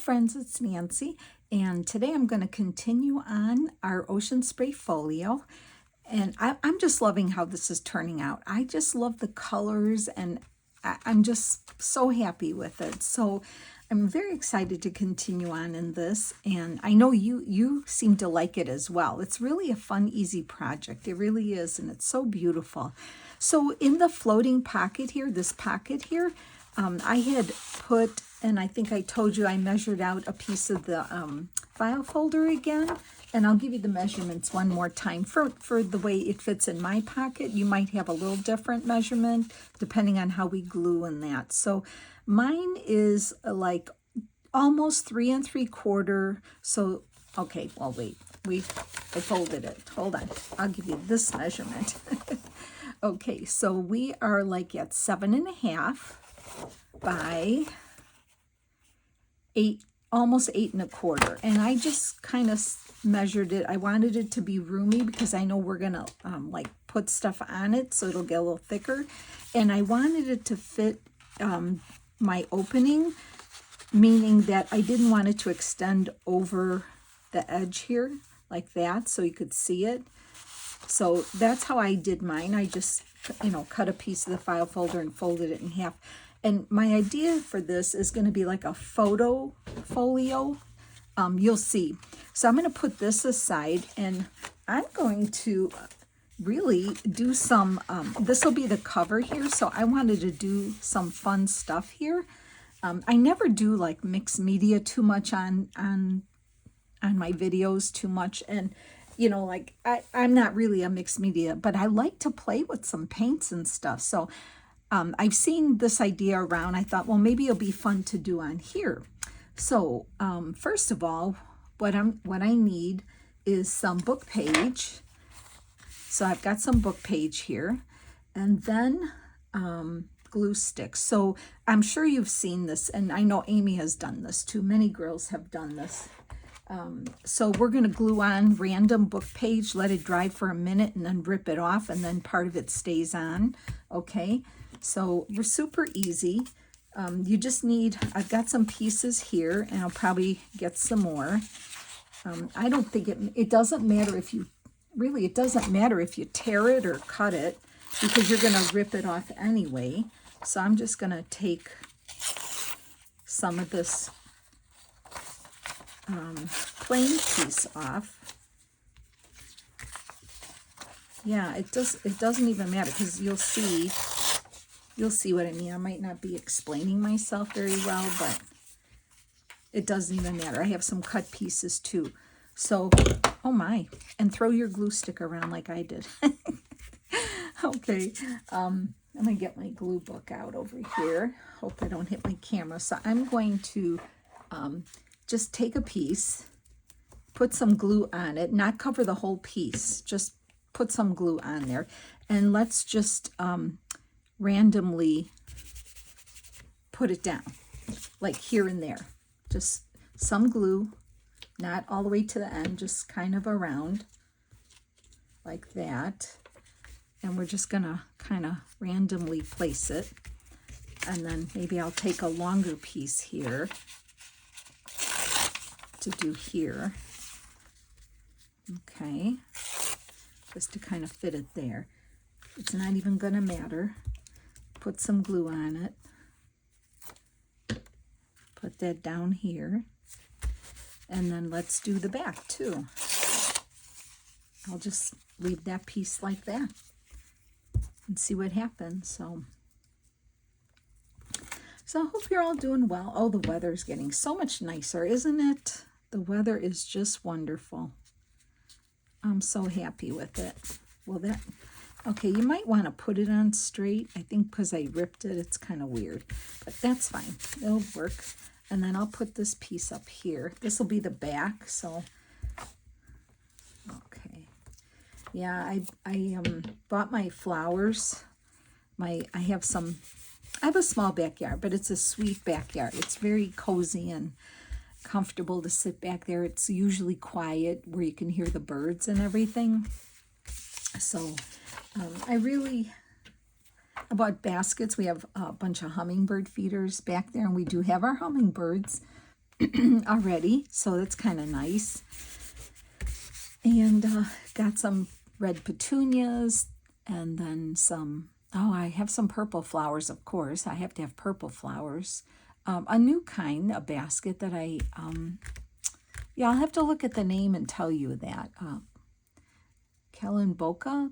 friends, it's Nancy, and today I'm going to continue on our Ocean Spray Folio, and I'm just loving how this is turning out. I just love the colors, and I'm just so happy with it. So I'm very excited to continue on in this, and I know you seem to like it as well. It's really a fun, easy project. It really is, and it's so beautiful. So in the floating pocket here, this pocket here, I had put, and I think I told you I measured out a piece of the file folder again, and I'll give you the measurements one more time. For the way it fits in my pocket, you might have a little different measurement depending on how we glue in that. So mine is like almost 3 3/4. So, okay, well, wait, I folded it. Hold on, I'll give you this measurement. Okay, so we are like at 7.5 by 8, almost 8 1/4. And I just kind of measured it. I wanted it to be roomy because I know we're gonna like put stuff on it, so it'll get a little thicker. And I wanted it to fit my opening, meaning that I didn't want it to extend over the edge here like that, so you could see it. So that's how I did mine. I just, cut a piece of the file folder and folded it in half. And my idea for this is going to be like a photo folio. You'll see. So I'm going to put this aside, and I'm going to really do some, this will be the cover here. So I wanted to do some fun stuff here. I never do like mixed media too much on my videos too much. And like I'm not really a mixed media, but I like to play with some paints and stuff. So I've seen this idea around. I thought, well, maybe it'll be fun to do on here. So first of all, what I need is some book page. So I've got some book page here, and then glue sticks. So I'm sure you've seen this, and I know Amy has done this too. Many girls have done this. So we're going to glue on random book page, let it dry for a minute, and then rip it off, and then part of it stays on. Okay, so we're super easy. You just need, I've got some pieces here, and I'll probably get some more. I don't think it doesn't matter if you, really, it doesn't matter if you tear it or cut it, because you're going to rip it off anyway. So I'm just going to take some of this plain piece off. Yeah, it doesn't even matter, because you'll see what I mean. I might not be explaining myself very well, but it doesn't even matter. I have some cut pieces too. So, oh my, and throw your glue stick around like I did. Okay, I'm gonna get my glue book out over here. Hope I don't hit my camera. So I'm going to just take a piece, put some glue on it, not cover the whole piece, just put some glue on there, and let's just randomly put it down, like here and there. Just some glue, not all the way to the end, just kind of around like that. And we're just gonna kind of randomly place it. And then maybe I'll take a longer piece here to do here. Okay, just to kind of fit it there. It's not even gonna matter. Put some glue on it. Put that down here. And then let's do the back too. I'll just leave that piece like that and see what happens. So I hope you're all doing well. Oh, the weather's getting so much nicer, isn't it? The weather is just wonderful. I'm so happy with it. Well, okay, you might want to put it on straight. I think because I ripped it, it's kind of weird, but that's fine. It'll work. And then I'll put this piece up here. This will be the back, so, okay. Yeah, I bought my flowers. I have a small backyard, but it's a sweet backyard. It's very cozy and comfortable to sit back there. It's usually quiet where you can hear the birds and everything. So I bought baskets. We have a bunch of hummingbird feeders back there, and we do have our hummingbirds. already, so that's kind of nice. And got some red petunias, and then some, oh, I have some purple flowers, of course. I have to have purple flowers. A new kind, a basket that yeah, I'll have to look at the name and tell you that. Kalimbocha,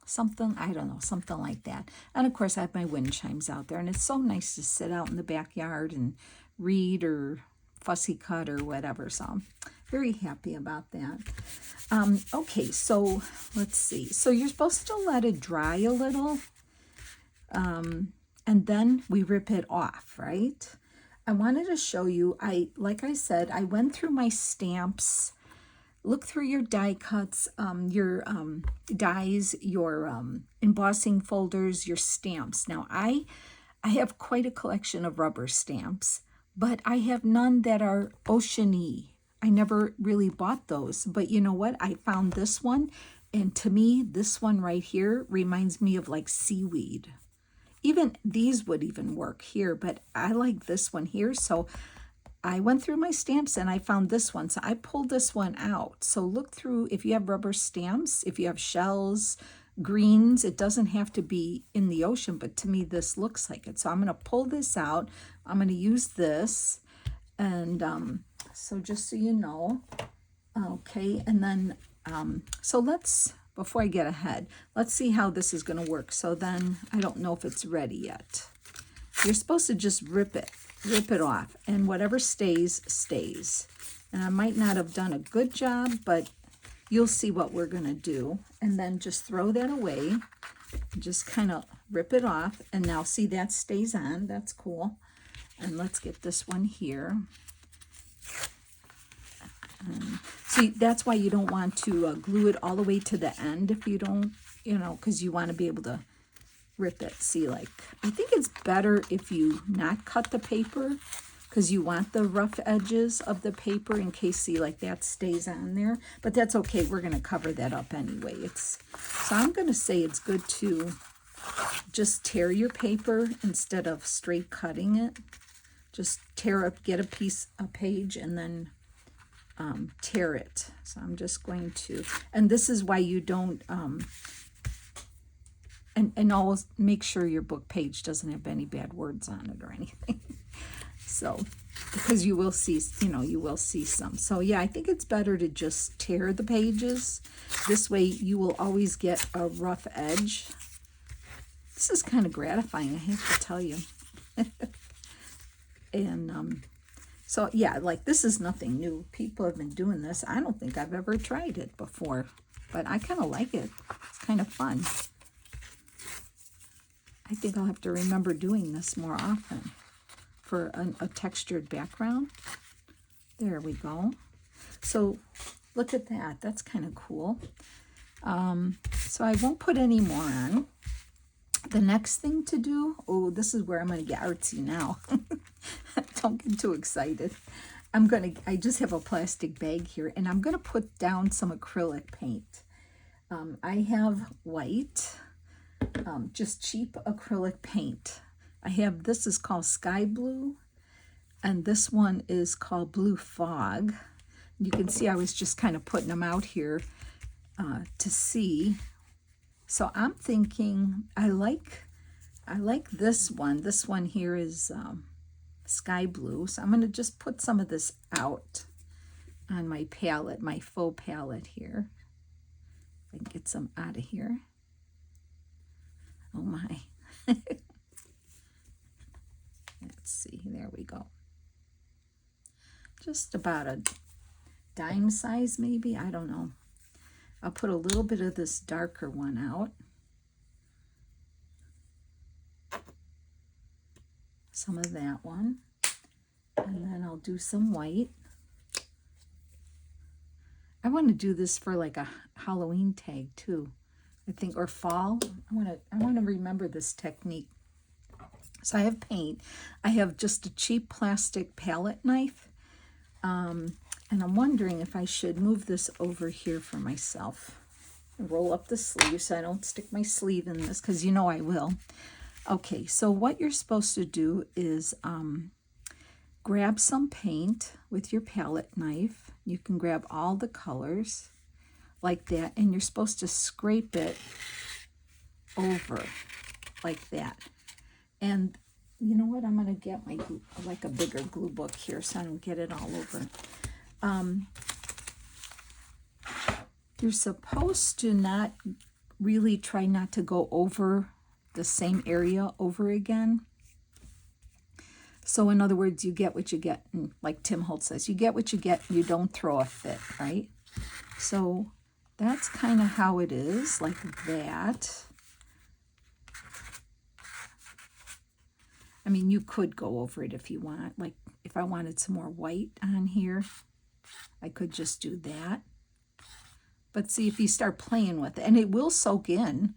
something, I don't know, something like that. And of course I have my wind chimes out there, and it's so nice to sit out in the backyard and read or fussy cut or whatever, so I'm very happy about that. Okay, so let's see. So you're supposed to let it dry a little, and then we rip it off, right? I wanted to show you, like I said, I went through my stamps. Look through your die cuts, your dies, your embossing folders, your stamps. Now, I have quite a collection of rubber stamps, but I have none that are oceany. I never really bought those, but you know what? I found this one, and to me, this one right here reminds me of like seaweed. Even these would even work here, but I like this one here, so I went through my stamps and I found this one, so I pulled this one out. So look through, if you have rubber stamps, if you have shells, greens, it doesn't have to be in the ocean, but to me this looks like it. So I'm going to pull this out. I'm going to use this, and so just so you know, okay, and then so let's, before I get ahead, let's see how this is going to work. So then I don't know if it's ready yet. You're supposed to just rip it off, and whatever stays, stays. And I might not have done a good job, but you'll see what we're going to do. And then just throw that away, just kind of rip it off. And now see, that stays on. That's cool. And let's get this one here. See, that's why you don't want to glue it all the way to the end if you don't, you know, because you want to be able to rip it. See, like, I think it's better if you not cut the paper, because you want the rough edges of the paper in case, see, like that stays on there. But that's okay. We're going to cover that up anyway. So I'm going to say it's good to just tear your paper instead of straight cutting it. Just tear up, get a page, and then tear it. So I'm just going to, and this is why you don't, and always make sure your book page doesn't have any bad words on it or anything. So, because you will see, you know, you will see some. So yeah, I think it's better to just tear the pages. This way you will always get a rough edge. This is kind of gratifying, I have to tell you. And so yeah, like this is nothing new. People have been doing this. I don't think I've ever tried it before, but I kind of like it. It's kind of fun. I think I'll have to remember doing this more often for a textured background. There we go. So look at that. That's kind of cool. So I won't put any more on. The next thing to do, oh, this is where I'm going to get artsy now. Don't get too excited. I just have a plastic bag here, and I'm going to put down some acrylic paint. I have white, just cheap acrylic paint. I have, this is called Sky Blue, and this one is called Blue Fog. You can see I was just kind of putting them out here to see. So I'm thinking I like this one. This one here is Sky Blue. So I'm going to just put some of this out on my palette, my faux palette here. If I can get some out of here. Oh my. Let's see, there we go. Just about a dime size maybe, I don't know. I'll put a little bit of this darker one out. Some of that one. And then I'll do some white. I want to do this for like a Halloween tag too, I think, or fall. I want to remember this technique. So I have paint. I have just a cheap plastic palette knife. And I'm wondering if I should move this over here for myself and roll up the sleeve so I don't stick my sleeve in this, because you know I will. Okay, so what you're supposed to do is grab some paint with your palette knife. You can grab all the colors like that, and you're supposed to scrape it over like that. And you know what? I'm going to get my glue, like a bigger glue book here, so I don't get it all over. You're supposed to not really try not to go over the same area over again. So in other words, you get what you get, and like Tim Holtz says, you get what you get, you don't throw a fit, right? So that's kind of how it is, like that. I mean, you could go over it if you want. Like if I wanted some more white on here, I could just do that. But see, if you start playing with it, and it will soak in,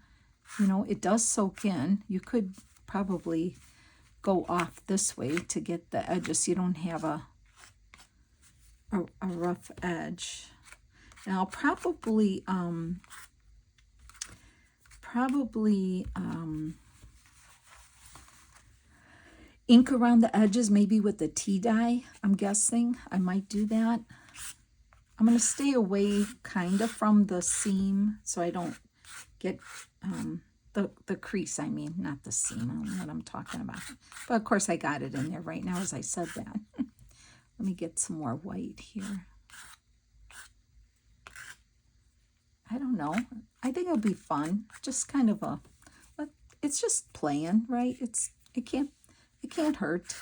you know, it does soak in. You could probably go off this way to get the edges so you don't have a rough edge. And I'll probably ink around the edges, maybe with the tea dye. I'm guessing I might do that. I'm going to stay away kind of from the seam so I don't get the crease, I mean, not the seam. I don't know what I'm talking about. But of course I got it in there right now as I said that. Let me get some more white here. I don't know. I think it'll be fun. Just kind of a, it's just playing, right? It can't hurt.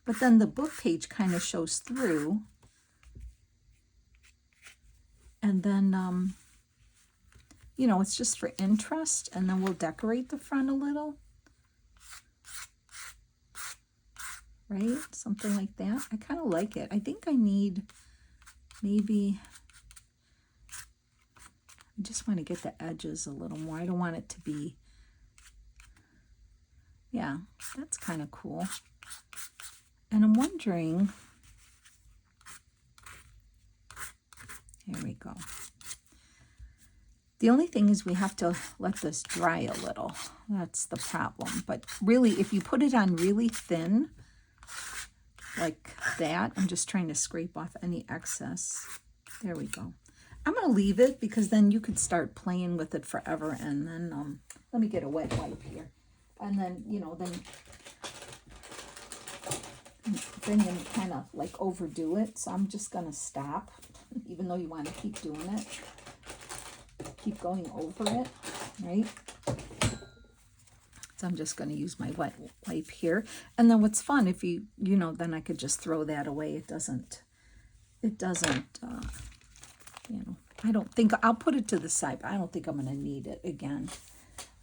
But then the book page kind of shows through. And then, you know, it's just for interest. And then we'll decorate the front a little. Right? Something like that. I kind of like it. I think I need maybe, I just want to get the edges a little more. I don't want it to be, yeah, that's kind of cool. And I'm wondering, here we go. The only thing is we have to let this dry a little. That's the problem. But really, if you put it on really thin, like that, I'm just trying to scrape off any excess. There we go. I'm going to leave it because then you could start playing with it forever. And then, let me get a wet wipe here. And then, you know, then you kind of like overdo it. So I'm just going to stop, even though you want to keep doing it. Keep going over it, right? So I'm just going to use my wet wipe here. And then what's fun, if you know, then I could just throw that away. It doesn't, you know, I don't think, I'll put it to the side, but I don't think I'm going to need it again.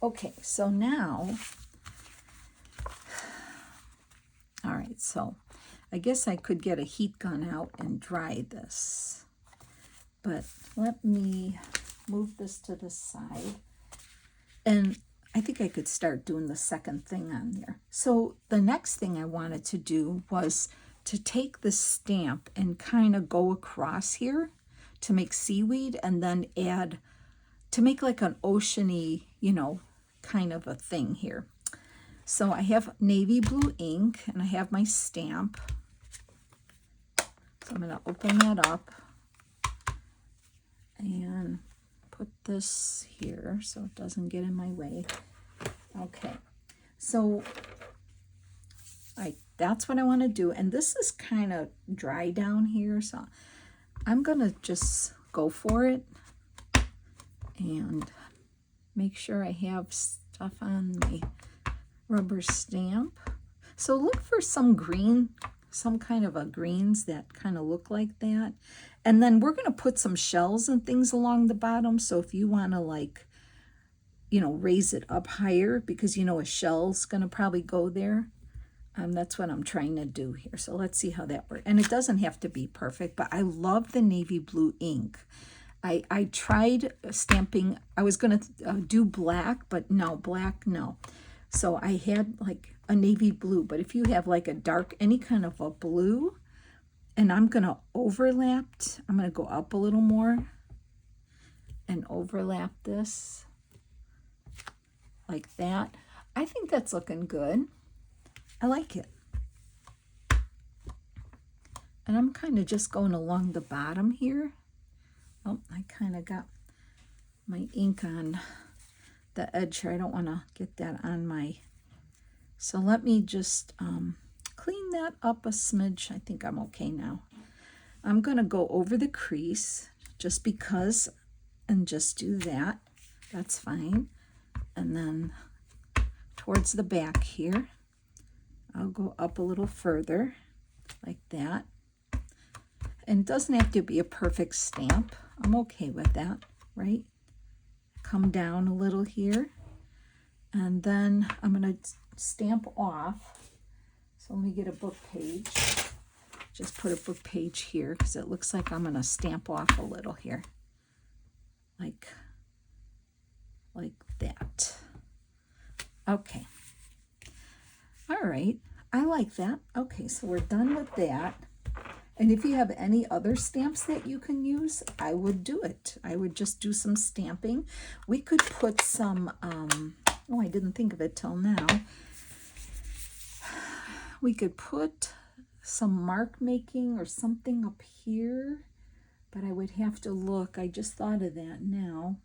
Okay, so now, all right, so I guess I could get a heat gun out and dry this. But let me move this to the side. And I think I could start doing the second thing on there. So the next thing I wanted to do was to take the stamp and kind of go across here to make seaweed, and then add, to make like an oceany, you know, kind of a thing here. So I have navy blue ink and I have my stamp. So I'm going to open that up and put this here so it doesn't get in my way. Okay, so that's what I want to do. And this is kind of dry down here, so I'm going to just go for it and make sure I have stuff on my rubber stamp. So look for some green, some kind of a greens that kind of look like that. And then we're going to put some shells and things along the bottom. So if you want to, like, you know, raise it up higher, because, you know, a shell's going to probably go there. That's what I'm trying to do here. So let's see how that works. And it doesn't have to be perfect, but I love the navy blue ink. I tried stamping. I was going to do black, but no, black, no. So I had like a navy blue, but if you have like a dark, any kind of a blue, and I'm going to overlap, I'm going to go up a little more and overlap this like that. I think that's looking good. I like it. And I'm kind of just going along the bottom here. Oh, I kind of got my ink on the edge here. I don't want to get that on my... So let me just clean that up a smidge. I think I'm okay now. I'm going to go over the crease just because and just do that. That's fine. And then towards the back here, I'll go up a little further like that. And it doesn't have to be a perfect stamp. I'm okay with that, right? Come down a little here. And then I'm going to stamp off. So let me get a book page. Just put a book page here because it looks like I'm going to stamp off a little here. Like that. Okay. All right. I like that. Okay, so we're done with that. And if you have any other stamps that you can use, I would do it. I would just do some stamping. We could put some, oh, I didn't think of it till now. We could put some mark making or something up here, but I would have to look. I just thought of that now.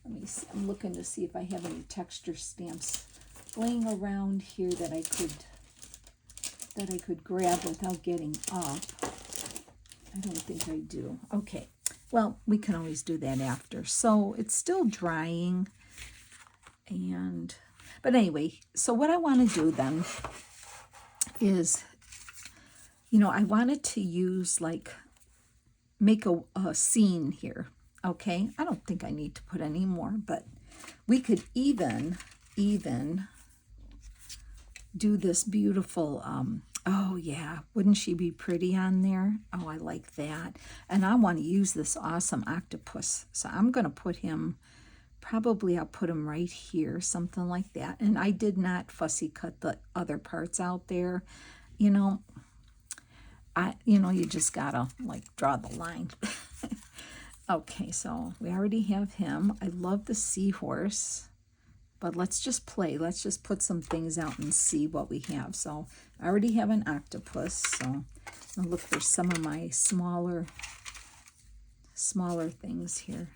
Let me see. I'm looking to see if I have any texture stamps laying around here that I could grab without getting up. I don't think I do. Okay, well, we can always do that after. So it's still drying, but anyway, so what I want to do then is, I wanted to use make a scene here. Okay, I don't think I need to put any more, but we could even do this beautiful, oh yeah, wouldn't she be pretty on there? Oh, I like that. And I want to use this awesome octopus. So I'm going to put him, probably I'll put him right here, something like that. And I did not fussy cut the other parts out there. You just gotta draw the line. Okay, so we already have him. I love the seahorse. But let's just play. Let's just put some things out and see what we have. So I already have an octopus. So I'll look for some of my smaller things here.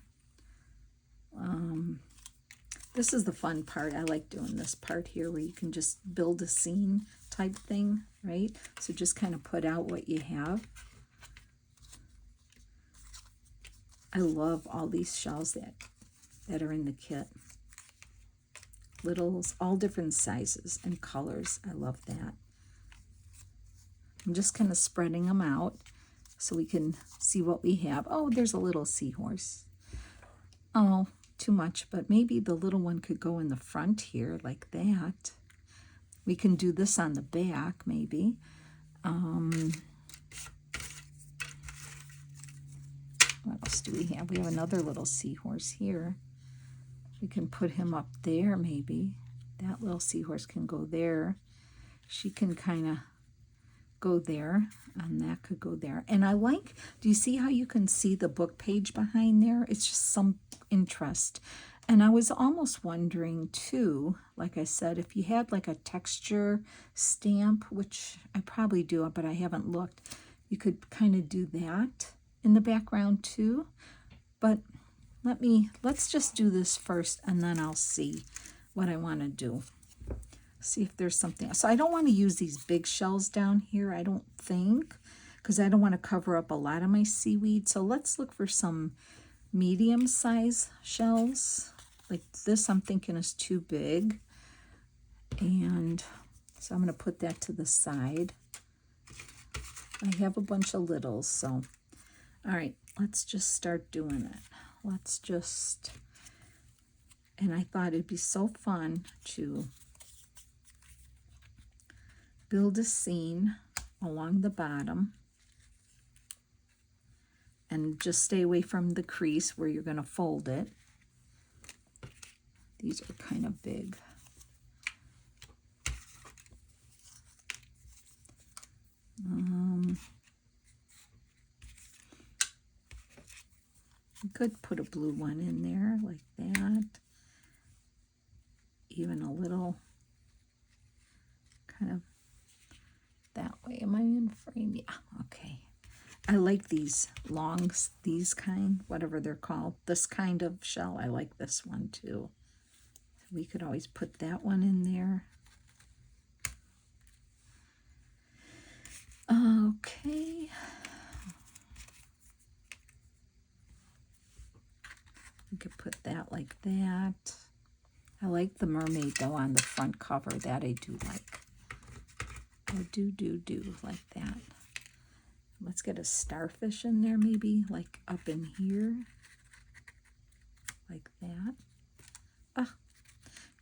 This is the fun part. I like doing this part here where you can just build a scene type thing, right? So just kind of put out what you have. I love all these shells that are in the kit. Littles, all different sizes and colors. I love that. I'm just kind of spreading them out so we can see what we have. Oh, there's a little seahorse. Oh, too much, but maybe the little one could go in the front here like that. We can do this on the back, maybe. What else do we have? We have another little seahorse here. We can put him up there, maybe. That little seahorse can go there. She can kind of go there, and that could go there. And I like, do you see how you can see the book page behind there? It's just some interest. And I was almost wondering, too, like I said, if you had a texture stamp, which I probably do, but I haven't looked, you could kind of do that in the background, too. But let's just do this first, and then I'll see what I want to do. See if there's something else. So I don't want to use these big shells down here, I don't think, because I don't want to cover up a lot of my seaweed. So let's look for some medium-sized shells. Like this, I'm thinking is too big. And so I'm going to put that to the side. I have a bunch of littles, so all right, let's just start doing it. Let's just, and I thought it'd be so fun to build a scene along the bottom and just stay away from the crease where you're going to fold it. These are kind of big. You could put a blue one in there like that. Even a little way. Am I in frame? Yeah, okay. I like these longs, these kind, whatever they're called. This kind of shell, I like this one too. We could always put that one in there. Okay. We could put that like that. I like the mermaid though on the front cover. That I do like. I do like that. Let's get a starfish in there maybe, like up in here. Like that. Ah,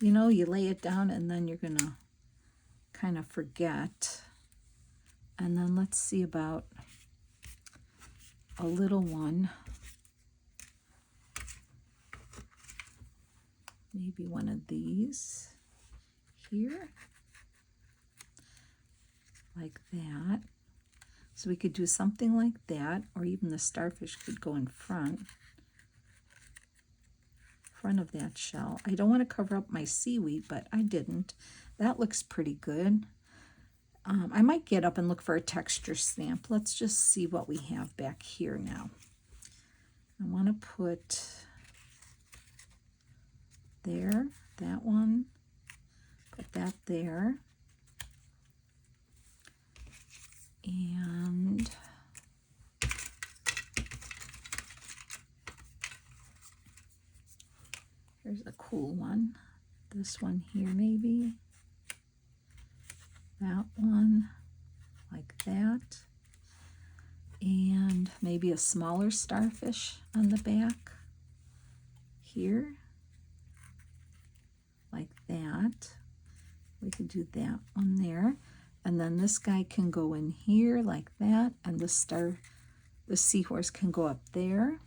you know, you lay it down and then you're gonna kind of forget. And then let's see about a little one. Maybe one of these here. Like that. So we could do something like that, or even the starfish could go in front of that shell. I don't want to cover up my seaweed, but I didn't. That looks pretty good. I might get up and look for a texture stamp. Let's just see what we have back here now. I want to put there, that one, put that there. And here's a cool one. This one here maybe. That one, like that. And maybe a smaller starfish on the back here. Like that. We could do that one there. And then this guy can go in here like that, and the seahorse can go up there.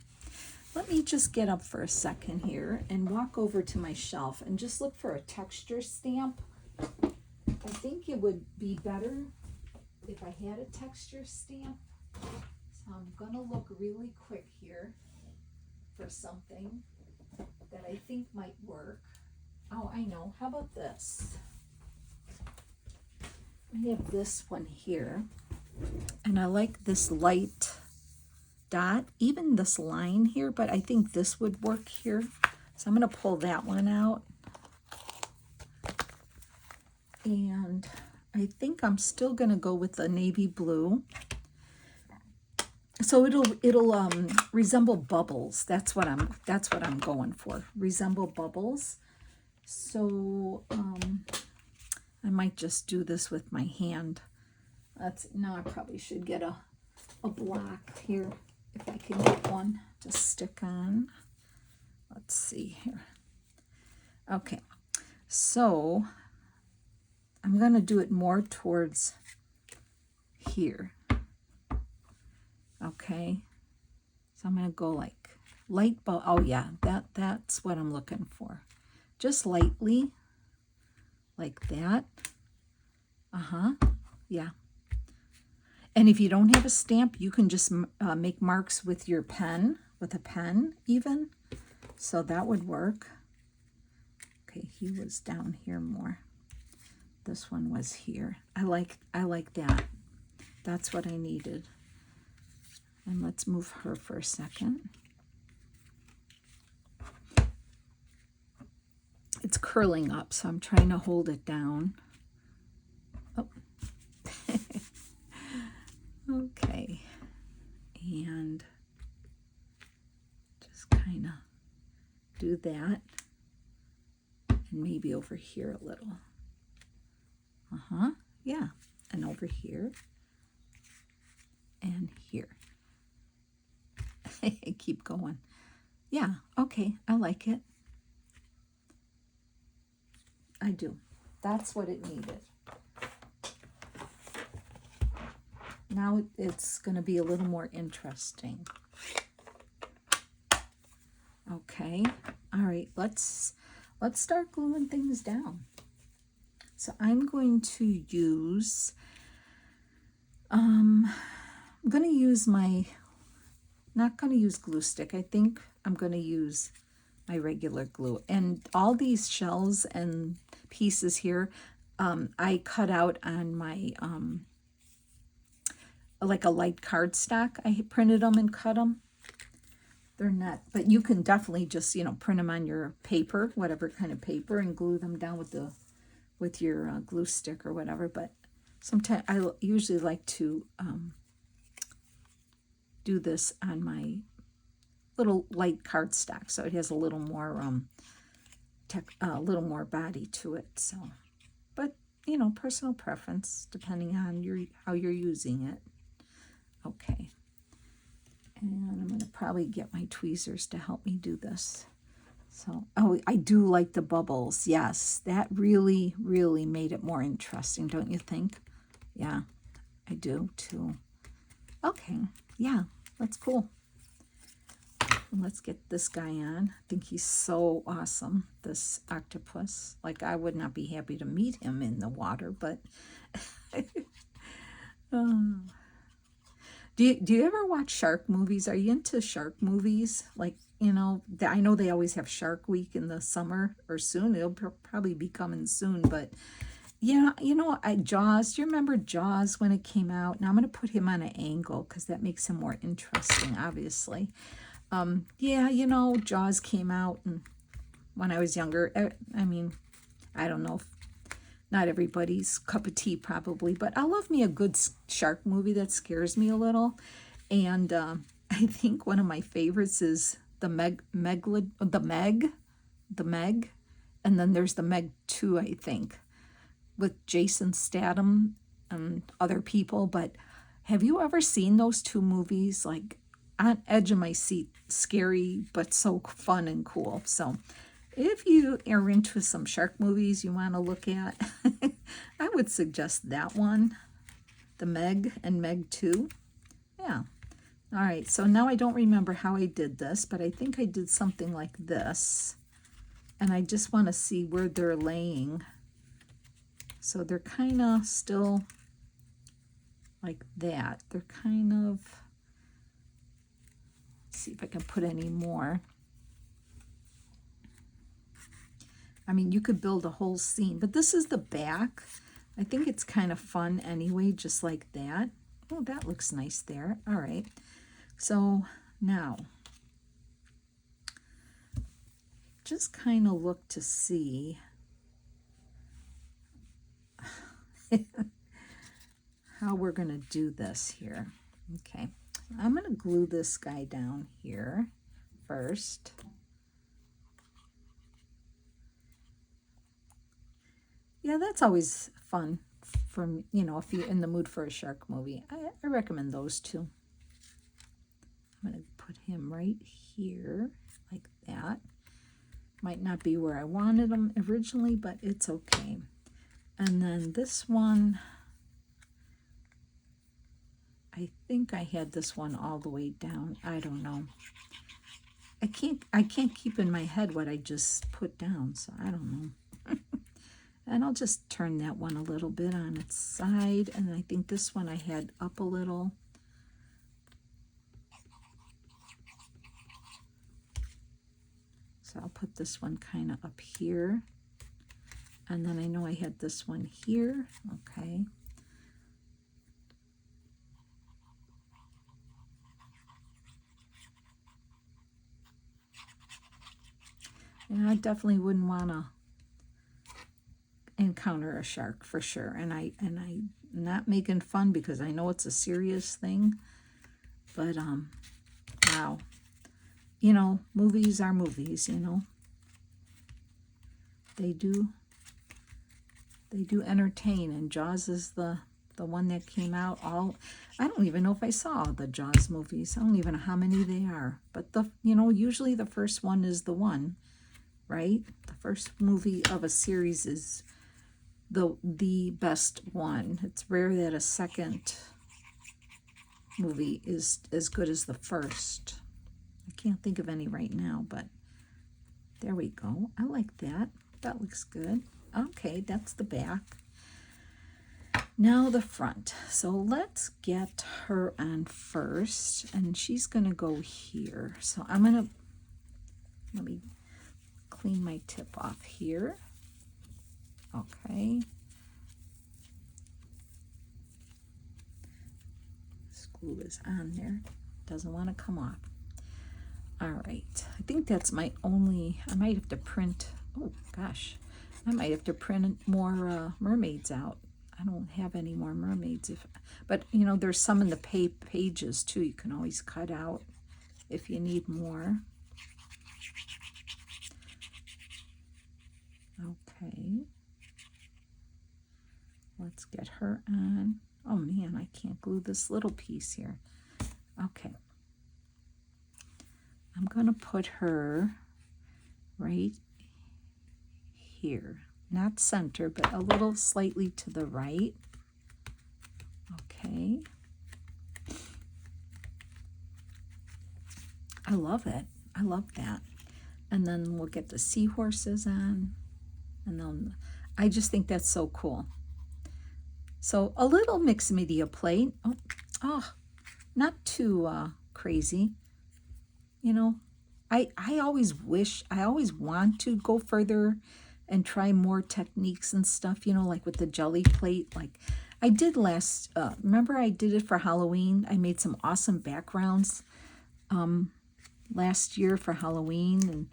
Let me just get up for a second here and walk over to my shelf and just look for a texture stamp. I think it would be better if I had a texture stamp. So I'm gonna look really quick here for something that I think might work. Oh, I know. How about this? I have this one here, and I like this light dot, even this line here, but I think this would work here. So I'm going to pull that one out. And I think I'm still going to go with the navy blue. So it'll resemble bubbles. That's what I'm going for. Resemble bubbles. So I might just do this with my hand. No, I probably should get a block here, if I can get one to stick on. Let's see here. Okay, so I'm going to do it more towards here. Okay, so I'm going to go like light bulb. Oh yeah, that's what I'm looking for. Just lightly. Like that. Yeah. And if you don't have a stamp, you can just make marks with your pen, with a pen even. So that would work. Okay, he was down here more. This one was here. I like that. That's what I needed. And let's move her for a second. It's curling up, so I'm trying to hold it down. Oh. Okay. And just kind of do that. And maybe over here a little. Yeah. And over here. And here. Keep going. Yeah, okay. I like it. I do. That's what it needed. Now it's going to be a little more interesting. Okay. All right. Let's start gluing things down. So I'm going to use I'm going to use not going to use glue stick. I think I'm going to use my regular glue. And all these shells and pieces here, I cut out on my like a light cardstock. I printed them and cut them. They're not, but you can definitely just, you know, print them on your paper, whatever kind of paper, and glue them down with your glue stick or whatever. But sometimes I usually like to do this on my little light cardstock, so it has a little more a little more body to it. So, but you know, personal preference depending on how you're using it. Okay. And I'm going to probably get my tweezers to help me do this. So, oh, I do like the bubbles. Yes, that really, really made it more interesting, don't you think? Yeah, I do too. Okay, yeah, that's cool. Let's get this guy on. I think he's so awesome, this octopus. Like, I would not be happy to meet him in the water, but... Do you ever watch shark movies? Are you into shark movies? Like, you know, I know they always have Shark Week in the summer or soon. It'll probably be coming soon. But, yeah, you know, Jaws. Do you remember Jaws when it came out? Now, I'm going to put him on an angle because that makes him more interesting, obviously. Yeah, you know, Jaws came out when I was younger. I mean, I don't know if not everybody's cup of tea probably, but I love me a good shark movie that scares me a little. And I think one of my favorites is the Meg, and then there's the Meg 2, I think, with Jason Statham and other people. But have you ever seen those two movies? Like, on edge of my seat, scary, but so fun and cool. So if you are into some shark movies you want to look at, I would suggest that one, the Meg and Meg 2. Yeah. All right, so now I don't remember how I did this, but I think I did something like this. And I just want to see where they're laying. So they're kind of still like that. They're kind of, let's see if I can put any more. I mean, you could build a whole scene, but this is the back. I think it's kind of fun anyway, just like that. Oh, that looks nice there. All right. So now, just kind of look to see how we're going to do this here. Okay. I'm going to glue this guy down here first. Yeah, that's always fun for, you know, if you're in the mood for a shark movie. I recommend those two. I'm going to put him right here like that. Might not be where I wanted him originally, but it's okay. And then this one, I think I had this one all the way down. I don't know. I can't keep in my head what I just put down, so I don't know. And I'll just turn that one a little bit on its side. And I think this one I had up a little. So I'll put this one kind of up here. And then I know I had this one here. Okay. And I definitely wouldn't want to encounter a shark for sure. And I'm not making fun because I know it's a serious thing. But wow. You know, movies are movies, you know. They do entertain, and Jaws is the one that came out. I don't even know if I saw the Jaws movies. I don't even know how many they are. But you know, usually the first one is the one, right? The first movie of a series is the best one. It's rare that a second movie is as good as the first. I can't think of any right now, but there we go. I like that. That looks good. Okay, that's the back. Now the front. So let's get her on first, and she's going to go here. So I'm going to, let me clean my tip off here. Okay. glue is on there. Doesn't want to come off. All right, I think that's my only, I might have to print, oh gosh, I might have to print more mermaids out. I don't have any more mermaids, but you know, there's some in the pages too. You can always cut out if you need more. Okay, let's get her on. Oh man, I can't glue this little piece here. Okay. I'm going to put her right here. Not center, but a little slightly to the right. Okay. I love it. I love that. And then we'll get the seahorses on. And then I just think that's so cool. So a little mixed media plate. Oh, not too crazy. You know, I always want to go further and try more techniques and stuff, you know, like with the jelly plate. Like I did remember I did it for Halloween. I made some awesome backgrounds last year for Halloween. And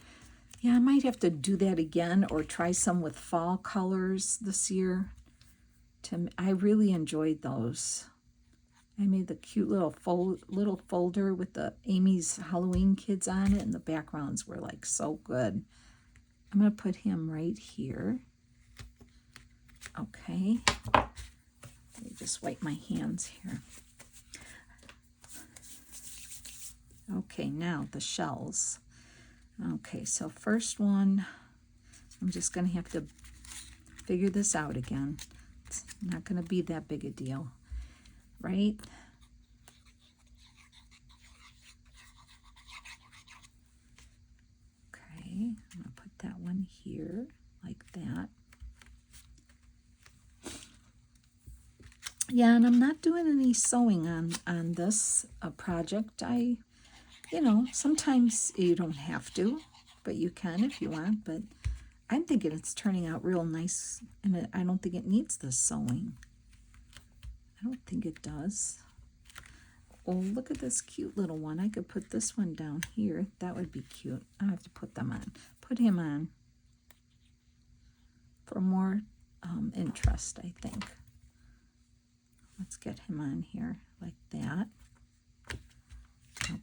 yeah, I might have to do that again or try some with fall colors this year. I really enjoyed those. I made the cute little folder with the Amy's Halloween kids on it, and the backgrounds were like so good. I'm going to put him right here. Okay. Let me just wipe my hands here. Okay, now the shells. Okay, so first one, I'm just going to have to figure this out again. It's not going to be that big a deal. Right? Okay, I'm going to put that one here like that. Yeah, and I'm not doing any sewing on this project. You know, sometimes you don't have to, but you can if you want. But I'm thinking it's turning out real nice, and I don't think it needs the sewing. I don't think it does. Oh, look at this cute little one. I could put this one down here. That would be cute. I have to put them on. Put him on for more interest, I think. Let's get him on here like that.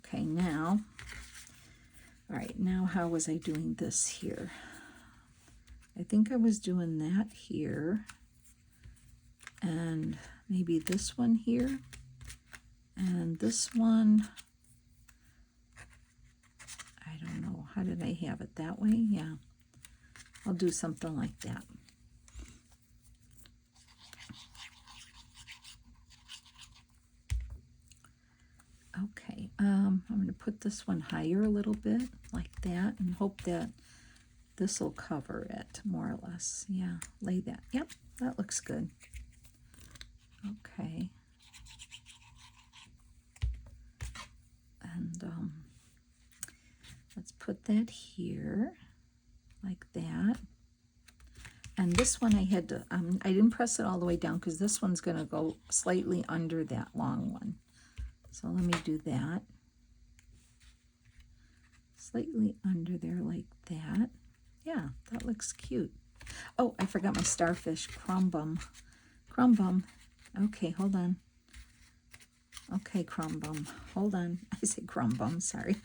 Okay, now, all right, now how was I doing this here? I think I was doing that here. And maybe this one here, and this one, I don't know, how did I have it that way? Yeah, I'll do something like that. Okay, I'm going to put this one higher a little bit, like that, and hope that this will cover it, more or less. Yeah, lay that. Yep, that looks good. Okay. And let's put that here, like that. And this one I had to, I didn't press it all the way down because this one's going to go slightly under that long one. So let me do that. Slightly under there like that. Yeah, that looks cute. Oh, I forgot my starfish, Crumb Bum. Crumb Bum. Okay, hold on. Okay, Crumb Bum. Hold on. I say Crumb Bum, sorry.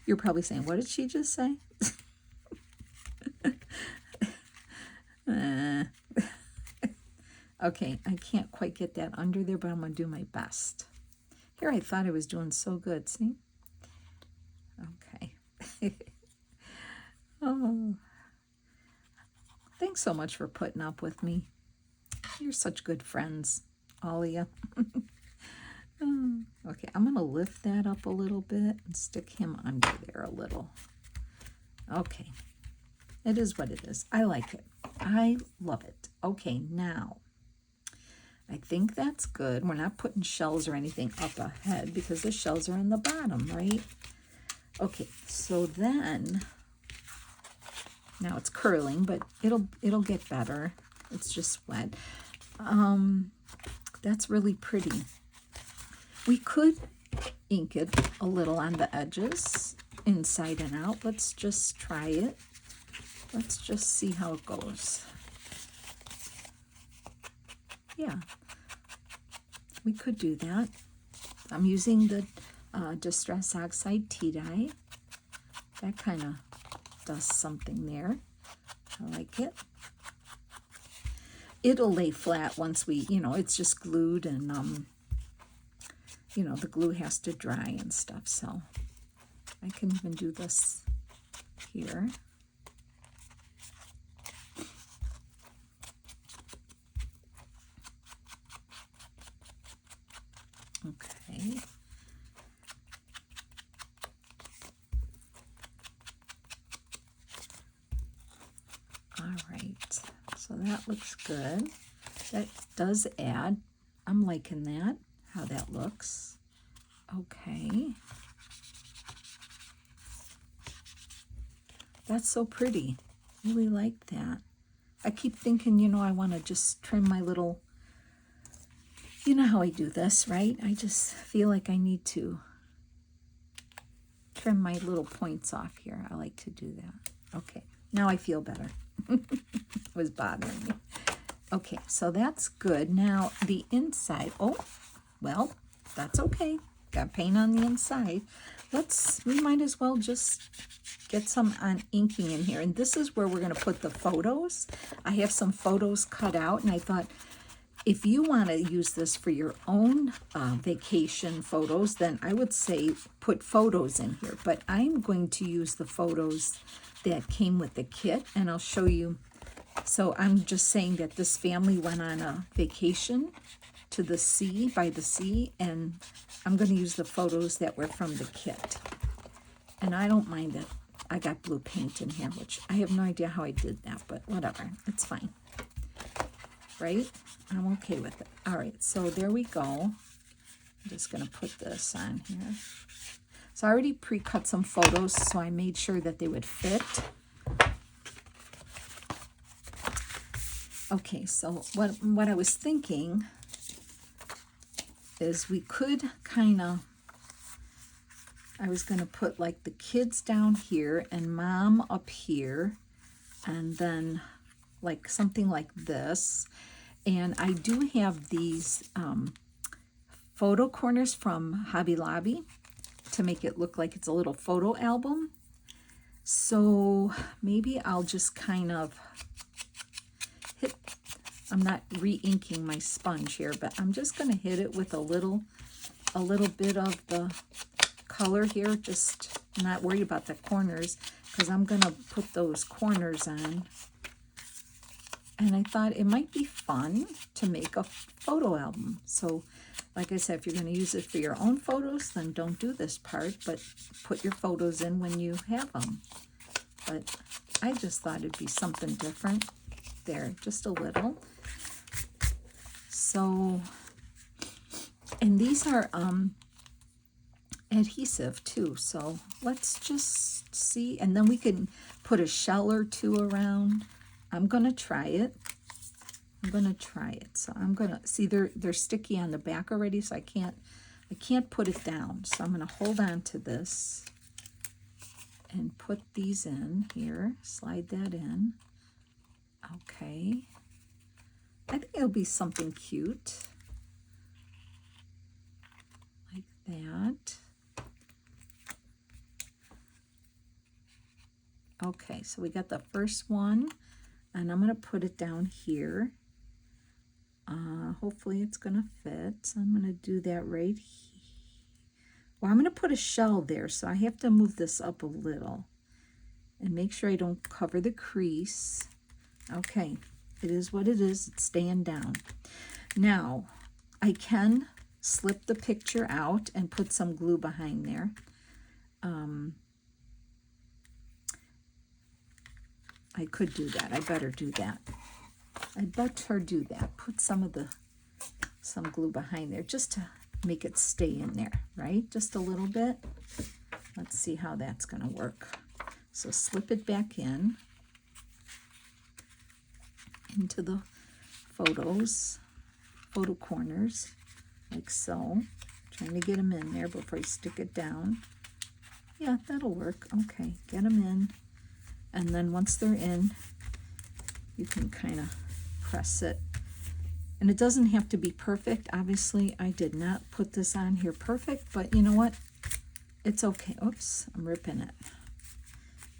You're probably saying, what did she just say? Okay, I can't quite get that under there, but I'm going to do my best. Here, I thought I was doing so good, see? Okay. Oh, thanks so much for putting up with me. You're such good friends, all of you. Okay, I'm going to lift that up a little bit and stick him under there a little. Okay, it is what it is. I like it. I love it. Okay, now, I think that's good. We're not putting shells or anything up ahead because the shells are in the bottom, right? Okay, so then, now it's curling, but it'll get better. It's just wet. That's really pretty. We could ink it a little on the edges, inside and out. Let's just try it. Let's just see how it goes. Yeah, we could do that. I'm using the Distress Oxide tea dye. That kind of does something there. I like it. It'll lay flat once we, it's just glued, and the glue has to dry and stuff. So I can even do this here. Okay. All right. So that looks good. That does add. I'm liking that, how that looks. Okay. That's so pretty. Really like that. I keep thinking, I want to just trim my little, you know how I do this, right? I just feel like I need to trim my little points off here. I like to do that. Okay, now I feel better. It was bothering me. Okay, so that's good. Now the inside, oh, well, that's okay. Got paint on the inside. We might as well just get some on inking in here. And this is where we're gonna put the photos. I have some photos cut out, and I thought, if you want to use this for your own vacation photos, then I would say put photos in here. But I'm going to use the photos that came with the kit, and I'll show you. So I'm just saying that this family went on a vacation to the sea, by the sea, and I'm going to use the photos that were from the kit. And I don't mind that I got blue paint in here, which I have no idea how I did that, but whatever, it's fine. Right? I'm okay with it. All right, so there we go. I'm just going to put this on here. So I already pre-cut some photos, so I made sure that they would fit. Okay, so what I was thinking is we could I was going to put like the kids down here and Mom up here, and then like something like this. And I do have these photo corners from Hobby Lobby to make it look like it's a little photo album. So maybe I'll just kind of hit, I'm not re-inking my sponge here, but I'm just going to hit it with a little bit of the color here. Just not worried about the corners, because I'm going to put those corners on. And I thought it might be fun to make a photo album. So, like I said, if you're going to use it for your own photos, then don't do this part, but put your photos in when you have them. But I just thought it'd be something different there, just a little. So, and these are adhesive too. So let's just see, and then we can put a shell or two around. I'm gonna try it. So I'm gonna see, they're sticky on the back already, so I can't put it down. So I'm gonna hold on to this and put these in here. Slide that in. Okay. I think it'll be something cute like that. Okay, so we got the first one, and I'm going to put it down here. Hopefully it's going to fit. So I'm going to do that right here. Well, I'm going to put a shell there, so I have to move this up a little and make sure I don't cover the crease. Okay, it is what it is. It's staying down. Now, I can slip the picture out and put some glue behind there. I could do that. I better do that. I better do that. Put some glue behind there just to make it stay in there, right? Just a little bit. Let's see how that's going to work. So slip it back into the photo corners, like so. Trying to get them in there before I stick it down. Yeah, that'll work. Okay, get them in. And then once they're in, you can kind of press it. And it doesn't have to be perfect. Obviously, I did not put this on here perfect, but you know what? It's okay. Oops, I'm ripping it.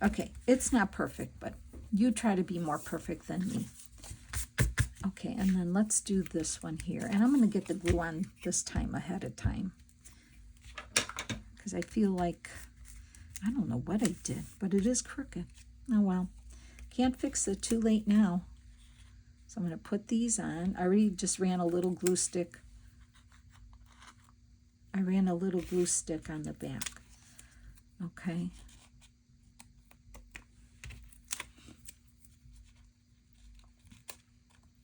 Okay, it's not perfect, but you try to be more perfect than me. Okay, and then let's do this one here. And I'm going to get the glue on this time ahead of time, because I feel like, I don't know what I did, but it is crooked. Oh well, can't fix it, too late now. So I'm going to put these on. I already just ran a little glue stick. I ran a little glue stick on the back. Okay.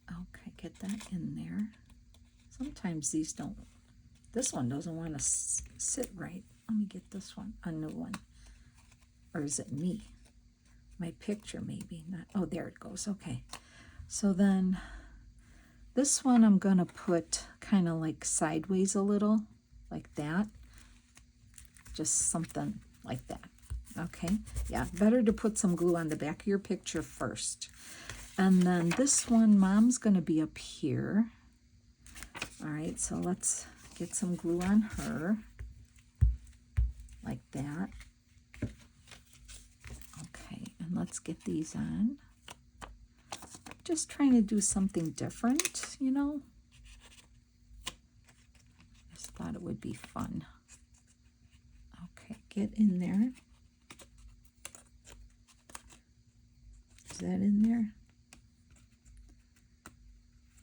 Okay, get that in there. Sometimes these don't, this one doesn't want to sit right. Let me get this one, a new one. Or is it me? My picture maybe. Not. Oh, there it goes. Okay. So then this one I'm going to put kind of like sideways a little, like that. Just something like that. Okay. Yeah, better to put some glue on the back of your picture first. And then this one, Mom's going to be up here. All right, so let's get some glue on her, like that. Okay, and let's get these on. Just trying to do something different, you know. Just thought it would be fun. Okay, get in there. Is that in there?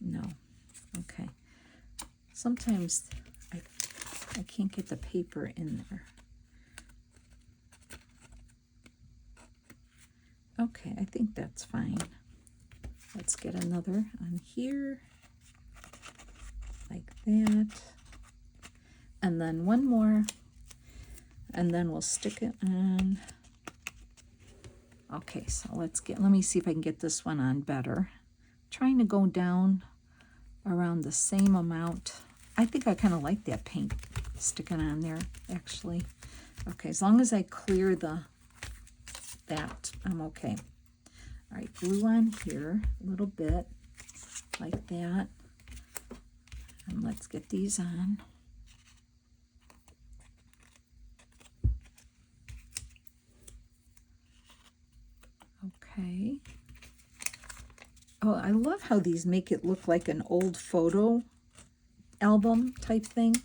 No. Okay. Sometimes I can't get the paper in there. Okay, I think that's fine. Let's get another on here, like that. And then one more, and then we'll stick it on. Okay, so let me see if I can get this one on better. Trying to go down around the same amount. I think I kind of like that paint sticking on there, actually. Okay, as long as I clear that, I'm okay. All right, glue on here a little bit, like that. And let's get these on. Okay. Oh, I love how these make it look like an old photo album type thing.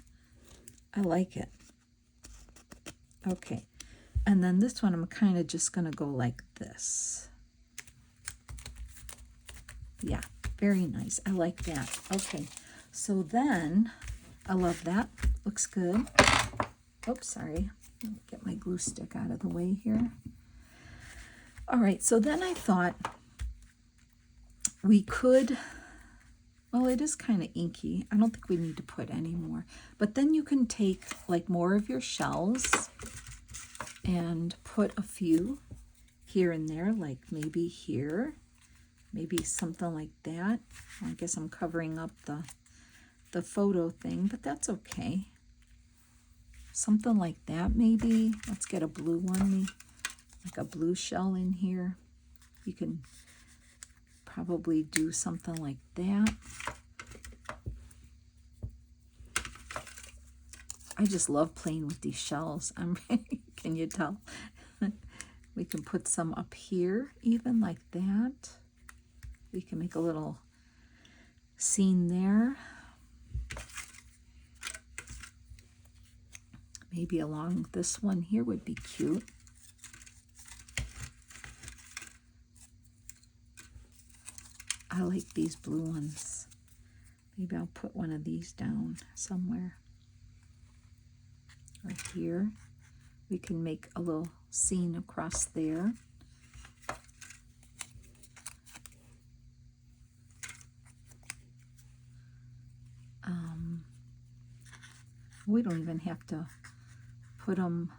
I like it. Okay. And then this one, I'm kind of just going to go like this. Yeah, very nice. I like that. Okay. So then, I love that. Looks good. Oops, sorry. Get my glue stick out of the way here. All right, so then I thought we could, well, it is kind of inky. I don't think we need to put any more. But then you can take like more of your shells and put a few here and there, like maybe here, maybe something like that. I guess I'm covering up the photo thing, but that's okay. Something like that maybe. Let's get a blue one, like a blue shell in here. You can probably do something like that. I just love playing with these shells. Can you tell? We can put some up here, even like that. We can make a little scene there. Maybe along this one here would be cute. I like these blue ones. Maybe I'll put one of these down somewhere. Right here. We can make a little scene across there. We don't even have to put them,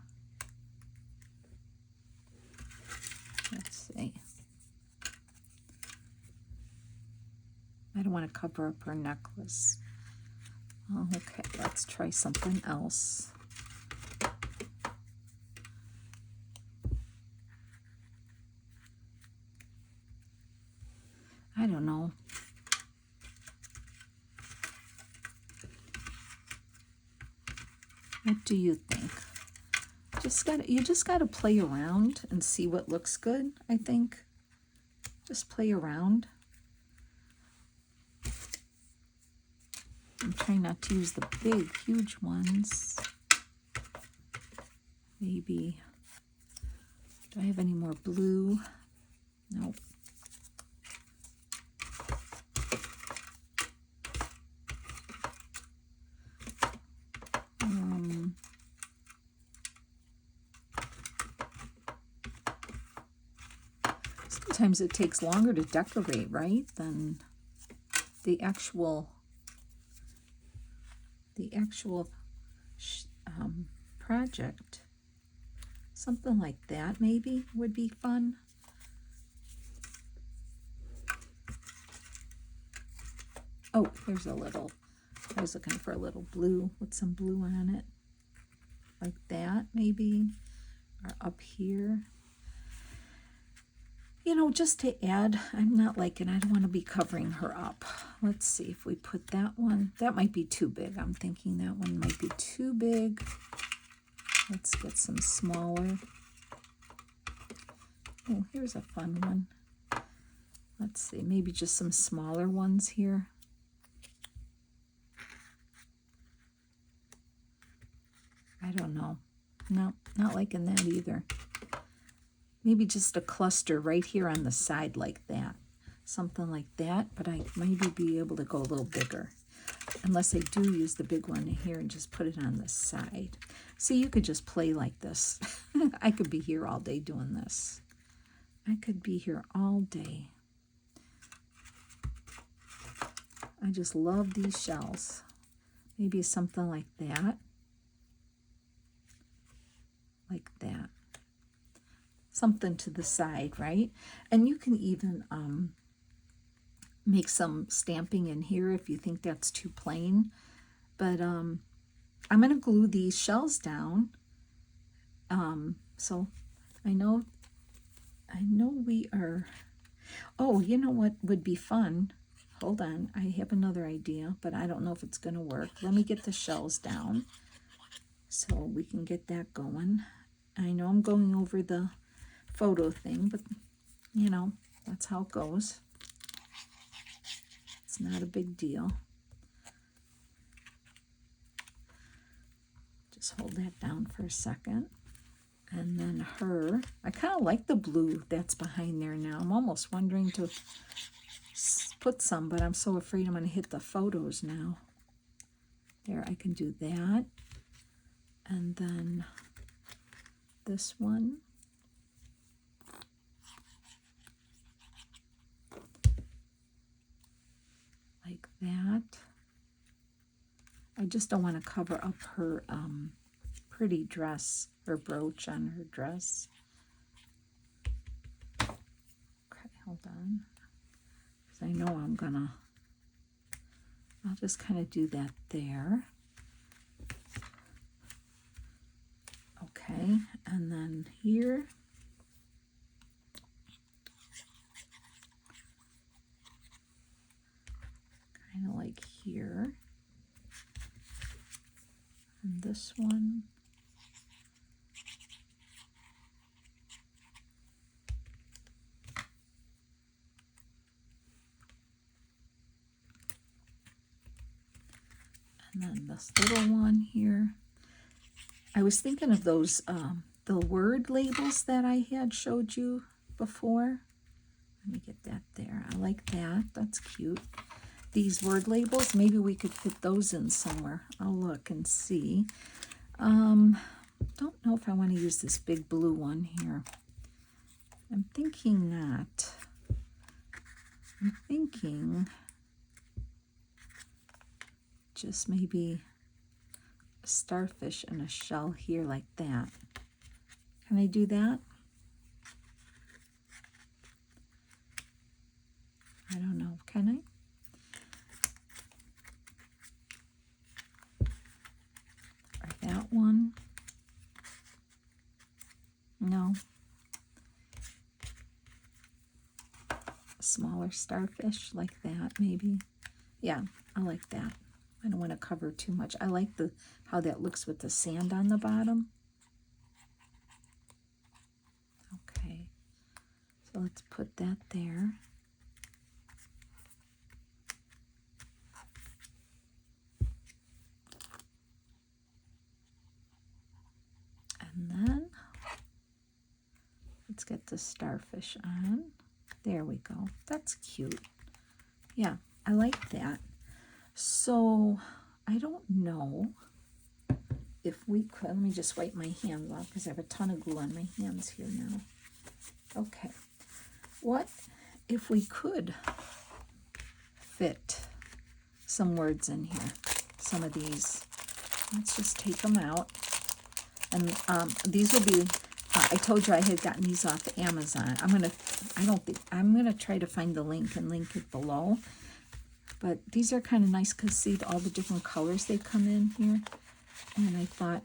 let's see. I don't want to cover up her necklace. Oh, okay, let's try something else. I don't know. What do you think? You just gotta play around and see what looks good, I think. Just play around. I'm trying not to use the big, huge ones. Maybe, do I have any more blue? Nope. Sometimes it takes longer to decorate, right, than the actual project. Something like that maybe would be fun. Oh, here's a little, I was looking for a little blue with some blue on it. Like that maybe, or up here. You know, just to add, I'm not liking, I don't want to be covering her up. Let's see if we put that one. That might be too big. I'm thinking that one might be too big. Let's get some smaller. Oh, here's a fun one. Let's see, maybe just some smaller ones here. I don't know. No, not liking that either. Maybe just a cluster right here on the side like that. Something like that, but I maybe be able to go a little bigger. Unless I do use the big one here and just put it on the side. See, you could just play like this. I could be here all day doing this. I could be here all day. I just love these shells. Maybe something like that. Like that. Something to the side, right? And you can even make some stamping in here if you think that's too plain. But I'm going to glue these shells down. So I know we are... Oh, you know what would be fun? Hold on, I have another idea, but I don't know if it's going to work. Let me get the shells down so we can get that going. I know I'm going over the photo thing, but you know, that's how it goes. It's not a big deal. Just hold that down for a second. And then her, I kind of like the blue that's behind there now. I'm almost wondering to put some, but I'm so afraid I'm going to hit the photos now. There, I can do that. And then this one. Like that. I just don't want to cover up her pretty dress, her brooch on her dress. Okay, hold on. Because I know I'll just kind of do that there. Okay, and then here. Kind of like here. And this one. And then this little one here. I was thinking of those, the word labels that I had showed you before. Let me get that there. I like that. That's cute. These word labels, maybe we could fit those in somewhere. I'll look and see. Don't know if I want to use this big blue one here. I'm thinking not. I'm thinking just maybe a starfish and a shell here like that. Can I do that? I don't know. Can I? smaller starfish like that, maybe. Yeah, I like that. I don't want to cover too much. I like how that looks with the sand on the bottom. Okay, so let's put that there. And then let's get the starfish on. There we go. That's cute. Yeah, I like that. So I don't know if we could, let me just wipe my hands off because I have a ton of glue on my hands here now. Okay, what if we could fit some words in here? Some of these, let's just take them out. And these will be, I told you I had gotten these off Amazon. I'm gonna try to find the link and link it below. But these are kind of nice because see all the different colors they come in here. And I thought,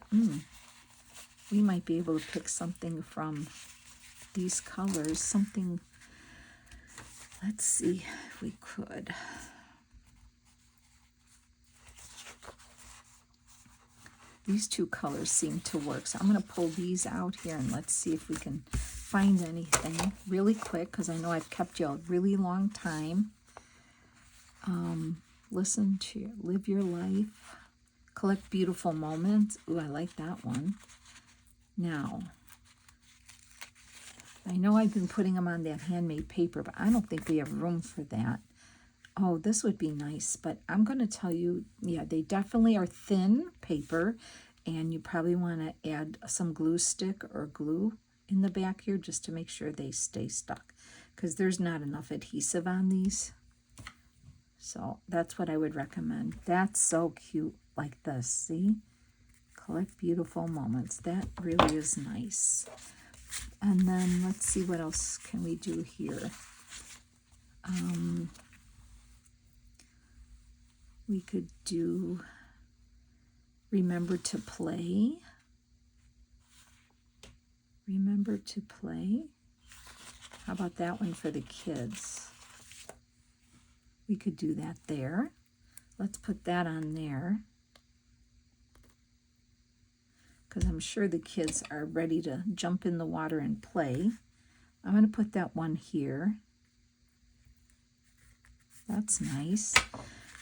we might be able to pick something from these colors. Something, let's see if we could. These two colors seem to work. So I'm going to pull these out here and let's see if we can find anything really quick because I know I've kept you a really long time. Listen to, live your life, collect beautiful moments. Ooh, I like that one. Now, I know I've been putting them on that handmade paper, but I don't think we have room for that. Oh, this would be nice, but I'm going to tell you, yeah, they definitely are thin paper, and you probably want to add some glue stick or glue in the back here just to make sure they stay stuck, because there's not enough adhesive on these. So that's what I would recommend. That's so cute like this, see? Collect beautiful moments. That really is nice. And then let's see what else can we do here. We could do remember to play. Remember to play. How about that one for the kids? We could do that there. Let's put that on there, because I'm sure the kids are ready to jump in the water and play. I'm going to put that one here. That's nice.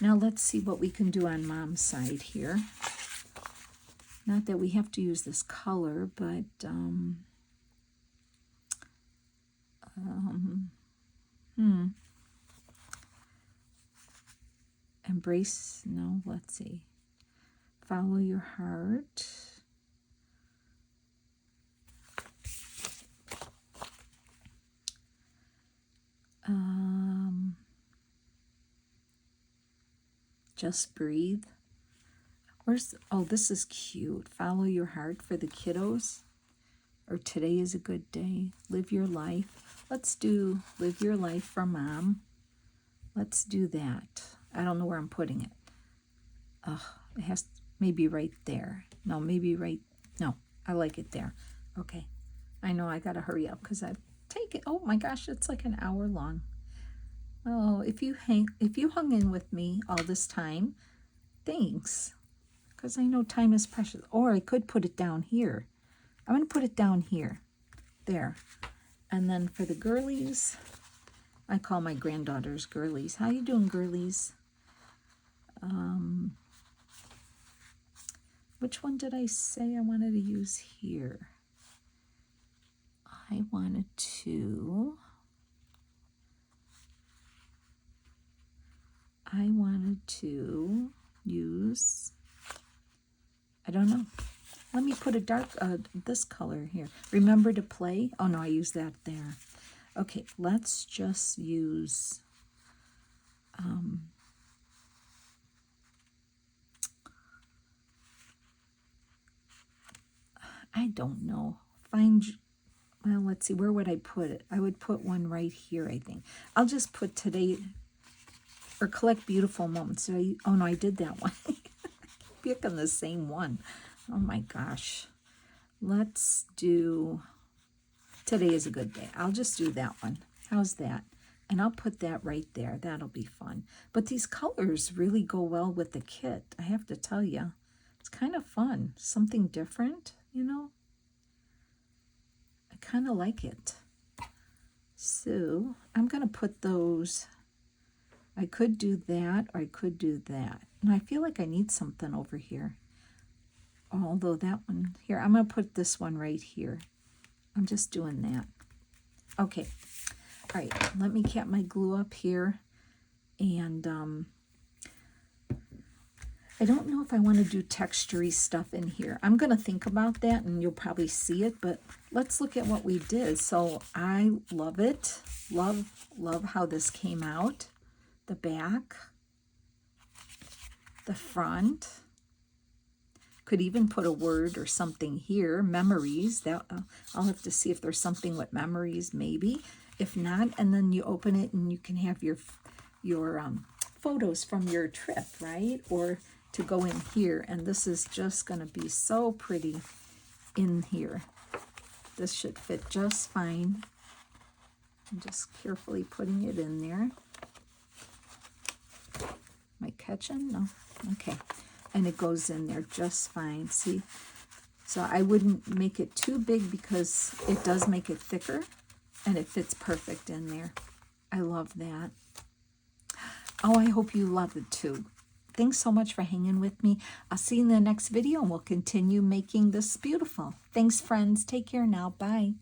Now let's see what we can do on Mom's side here. Not that we have to use this color, but embrace, no, let's see. Follow your heart. Just breathe. Oh, this is cute. Follow your heart for the kiddos. Or today is a good day. Live your life. Let's do live your life for Mom. Let's do that. I don't know where I'm putting it. It has maybe right there. No, maybe right. No, I like it there. Okay. I know I got to hurry up because I've taken, oh my gosh, it's like an hour long. Oh, if you hung in with me all this time, thanks. Because I know time is precious. Or I could put it down here. I'm going to put it down here. There. And then for the girlies, I call my granddaughters girlies. How you doing, girlies? Which one did I say I wanted to use here? I wanted to use, I don't know. Let me put a dark, this color here. Remember to play. Oh no, I used that there. Okay, let's just use, I don't know. Well, let's see, where would I put it? I would put one right here, I think. I'll just put today, or collect beautiful moments. Oh no, I did that one. Picking the same one. Oh my gosh. Let's do, today is a good day. I'll just do that one. How's that? And I'll put that right there. That'll be fun. But these colors really go well with the kit, I have to tell you. It's kind of fun. Something different, you know? I kind of like it. So I'm going to put those, I could do that or I could do that. And I feel like I need something over here. Although that one here, I'm going to put this one right here. I'm just doing that. Okay. All right, let me cap my glue up here. And I don't know if I want to do textury stuff in here. I'm going to think about that and you'll probably see it, but let's look at what we did. So I love it. Love how this came out. The back, the front. Could even put a word or something here. Memories. That I'll have to see if there's something with memories, maybe. If not, and then you open it and you can have your photos from your trip, right? Or to go in here. And this is just going to be so pretty in here. This should fit just fine. I'm just carefully putting it in there. Am I catching? No. Okay. And it goes in there just fine. See? So I wouldn't make it too big because it does make it thicker. And it fits perfect in there. I love that. Oh, I hope you love it too. Thanks so much for hanging with me. I'll see you in the next video and we'll continue making this beautiful. Thanks, friends. Take care now. Bye.